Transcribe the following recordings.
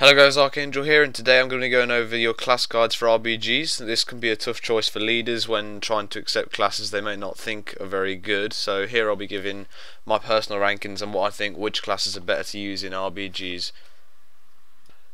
Hello guys, Archangel here, and today I'm going to be going over your class guides for RBGs. This can be a tough choice for leaders when trying to accept classes they may not think are very good. So here I'll be giving my personal rankings and what I think which classes are better to use in RBGs.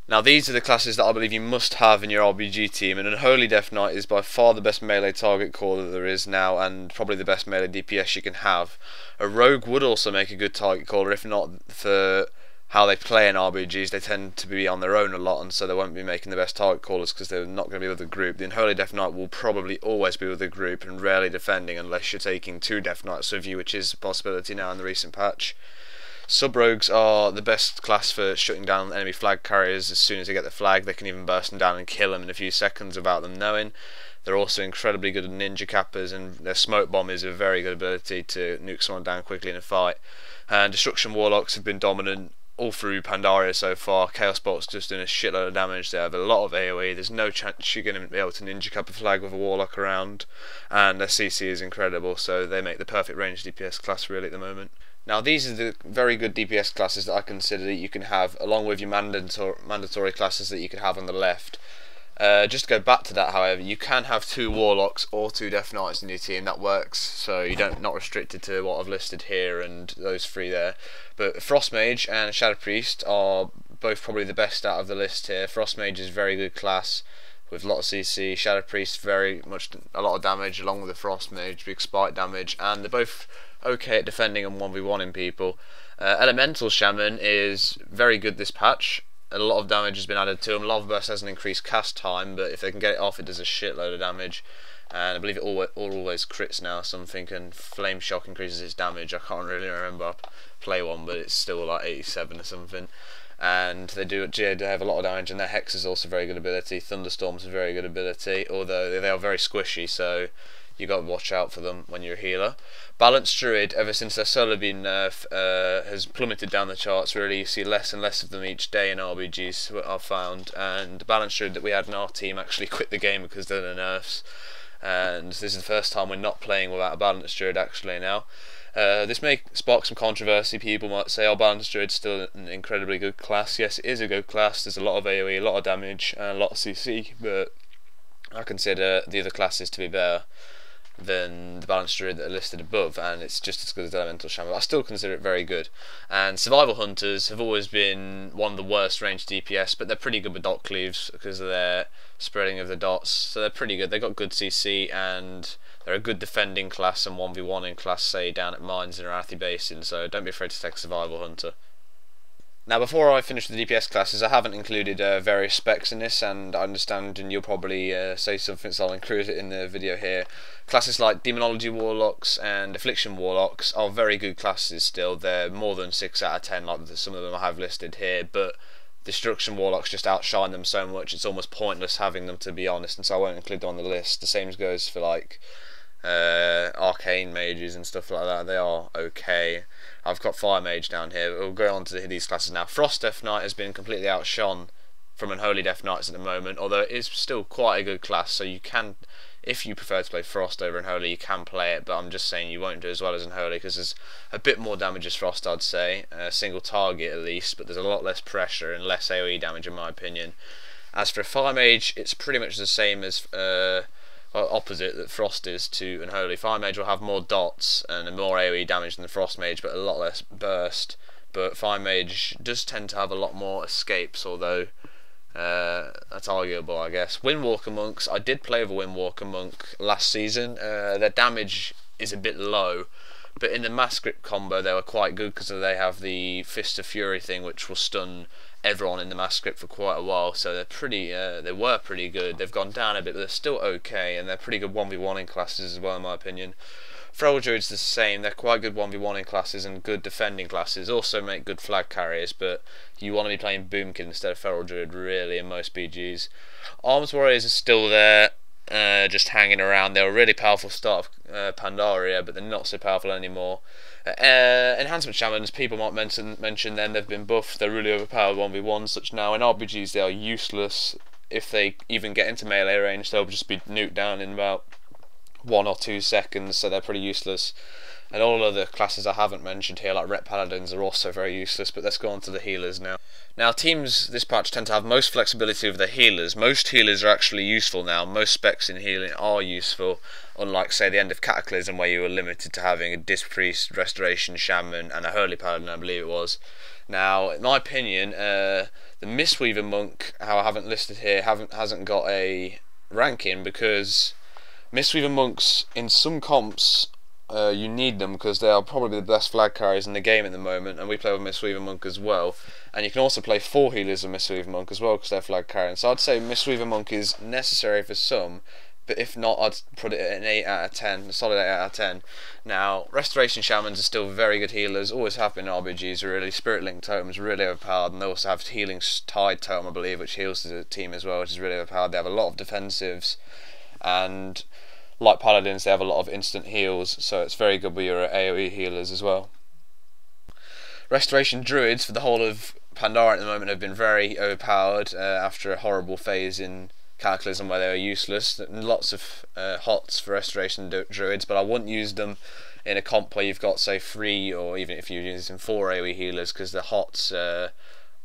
Now these are the classes that I believe you must have in your RBG team, and Unholy Death Knight is by far the best melee target caller there is now, and probably the best melee DPS you can have. A Rogue would also make a good target caller, if not for how they play in RBGs. They tend to be on their own a lot, and so they won't be making the best target callers because they're not going to be with a group. The Unholy Death Knight will probably always be with a group and rarely defending unless you're taking two Death Knights with you, which is a possibility now in the recent patch. Sub-rogues are the best class for shutting down enemy flag carriers. As soon as they get the flag, they can even burst them down and kill them in a few seconds without them knowing. They're also incredibly good at ninja cappers, and their smoke bomb is a very good ability to nuke someone down quickly in a fight. And destruction warlocks have been dominant all through Pandaria so far. Chaos Bolt's just doing a shitload of damage. They have a lot of AoE. There's no chance you're going to be able to ninja cap a flag with a warlock around, and their CC is incredible, so they make the perfect range DPS class really at the moment. Now these are the very good DPS classes that I consider that you can have along with your mandatory classes that you could have on the left. Just to go back to that, however, you can have two Warlocks or two Death Knights in your team. That works, so you don't not restricted to what I've listed here and those three there. But Frost Mage and Shadow Priest are both probably the best out of the list here. Frost Mage is very good class with a lot of CC. Shadow Priest very much a lot of damage along with the Frost Mage, big spike damage, and they're both okay at defending and 1v1ing people. Elemental Shaman is very good this patch. A lot of damage has been added to him. Lava Burst has an increased cast time, but if they can get it off, it does a shitload of damage. And I believe it always crits now, something, and Flame Shock increases its damage. I can't really remember play one, but it's still like 87 or something. And they have a lot of damage, and their Hex is also a very good ability. Thunderstorm is a very good ability, although they are very squishy, so you got to watch out for them when you're a healer. Balanced Druid, ever since their solo being nerfed, has plummeted down the charts. Really, you see less and less of them each day in RBGs, what I've found. And the Balanced Druid that we had in our team actually quit the game because of the nerfs. And this is the first time we're not playing without a Balanced Druid actually now. This may spark some controversy. People might say, oh, Balanced Druid's still an incredibly good class. Yes, it is a good class. There's a lot of AoE, a lot of damage, and a lot of CC, but I consider the other classes to be better than the Balanced Druid that are listed above, and it's just as good as Elemental Shaman, but I still consider it very good. And Survival Hunters have always been one of the worst range DPS, but they're pretty good with dot cleaves because of their spreading of the dots, so they're pretty good. They've got good CC, and they're a good defending class and 1v1 in class, say down at mines in Arathi Basin, so don't be afraid to take Survival Hunter. Now before I finish with the DPS classes, I haven't included various specs in this, and I understand, and you'll probably say something, so I'll include it in the video here. Classes like Demonology Warlocks and Affliction Warlocks are very good classes still. They're more than 6 out of 10 like some of them I have listed here, but Destruction Warlocks just outshine them so much it's almost pointless having them, to be honest, and so I won't include them on the list. The same goes for like Arcane Mages and stuff like that. They are okay. I've got Fire Mage down here. We'll go on to these classes now. Frost Death Knight has been completely outshone from Unholy Death Knights at the moment, although it is still quite a good class, so you can, if you prefer to play Frost over Unholy, you can play it, but I'm just saying you won't do as well as Unholy because there's a bit more damage as Frost, I'd say, a single target at least, but there's a lot less pressure and less AoE damage in my opinion. As for Fire Mage, it's pretty much the same as opposite that Frost is to Unholy. Fire Mage will have more dots and more AoE damage than the Frost Mage, but a lot less burst. But Fire Mage does tend to have a lot more escapes, although that's arguable, I guess. Windwalker Monks, I did play with a Windwalker Monk last season. Their damage is a bit low, but in the Mass Grip combo they were quite good because they have the Fist of Fury thing, which will stun everyone in the Mass Grip for quite a while, so they're pretty. They were pretty good. They've gone down a bit, but they're still okay, and they're pretty good 1v1 in classes as well, in my opinion. Feral Druid's the same. They're quite good 1v1 in classes and good defending classes. Also make good flag carriers, but you want to be playing Boomkin instead of Feral Druid, really, in most BGs. Arms Warriors are still there, just hanging around. They were a really powerful start of Pandaria, but they're not so powerful anymore. Enhancement Shamans, people might mention them. They've been buffed. They're really overpowered 1v1 such now. In RPGs they are useless. If they even get into melee range, they'll just be nuked down in about 1 or 2 seconds, so they're pretty useless. And all other classes I haven't mentioned here, like Ret Paladins, are also very useless, but let's go on to the healers now. Now, teams this patch tend to have most flexibility with their healers. Most healers are actually useful now. Most specs in healing are useful, unlike, say, the end of Cataclysm, where you were limited to having a Disc Priest, Restoration Shaman, and a Hurley Paladin, I believe it was. Now, in my opinion, the Mistweaver Monk, how I haven't listed here, hasn't got a ranking because Mistweaver Monks in some comps you need them because they are probably the best flag carriers in the game at the moment, and we play with Mistweaver Monk as well. And you can also play 4 healers with Mistweaver Monk as well because they're flag carrying. So I'd say Mistweaver Monk is necessary for some, but if not, I'd put it at an 8 out of 10, a solid 8 out of 10. Now, Restoration Shamans are still very good healers, always have been in RBGs really. Spirit Link Totems really overpowered, and they also have Healing Tide Totem, I believe, which heals the team as well, which is really overpowered. They have a lot of defensives, and like Paladins, they have a lot of instant heals, so it's very good with your AoE healers as well. Restoration Druids for the whole of Pandaria at the moment have been very overpowered after a horrible phase in Cataclysm where they were useless. Lots of hots for Restoration Druids, but I wouldn't use them in a comp where you've got, say, 3 or even if you're using 4 AoE healers, because the hots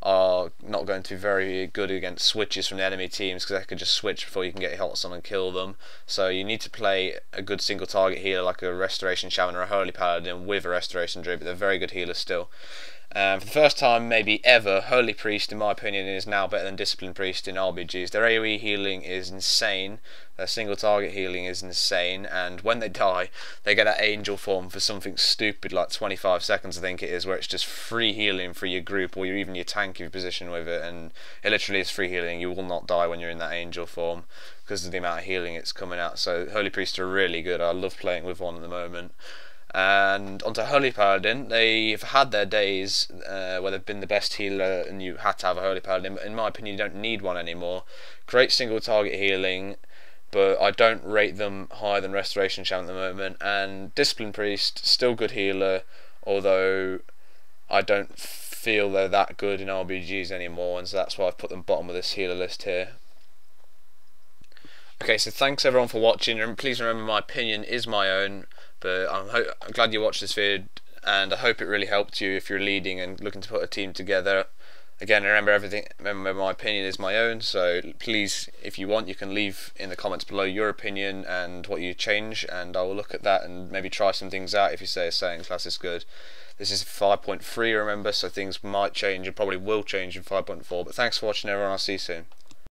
are not going to be very good against switches from the enemy teams, because they can just switch before you can get your hots on and kill them. So you need to play a good single target healer like a Restoration Shaman or a Holy Paladin with a Restoration Druid, but they're very good healers still. For the first time maybe ever, Holy Priest in my opinion is now better than Discipline Priest in RBGs. Their AoE healing is insane, their single target healing is insane, and when they die they get that angel form for something stupid like 25 seconds I think it is, where it's just free healing for your group or even your tank if you position with it, and it literally is free healing. You will not die when you're in that angel form because of the amount of healing it's coming out. So Holy Priests are really good. I love playing with one at the moment. And onto Holy Paladin, they've had their days where they've been the best healer and you had to have a Holy Paladin, but in my opinion you don't need one anymore. Great single target healing, but I don't rate them higher than Restoration Shaman at the moment. And Discipline Priest, still good healer, although I don't feel they're that good in RBGs anymore, and so that's why I've put them bottom of this healer list here. Okay, so thanks everyone for watching, and please remember my opinion is my own, but I'm glad you watched this video, and I hope it really helped you if you're leading and looking to put a team together. Again, remember my opinion is my own, so please, if you want, you can leave in the comments below your opinion and what you change, and I will look at that and maybe try some things out if you say a certain class is good. This is 5.3, remember, so things might change and probably will change in 5.4, but thanks for watching everyone, I'll see you soon.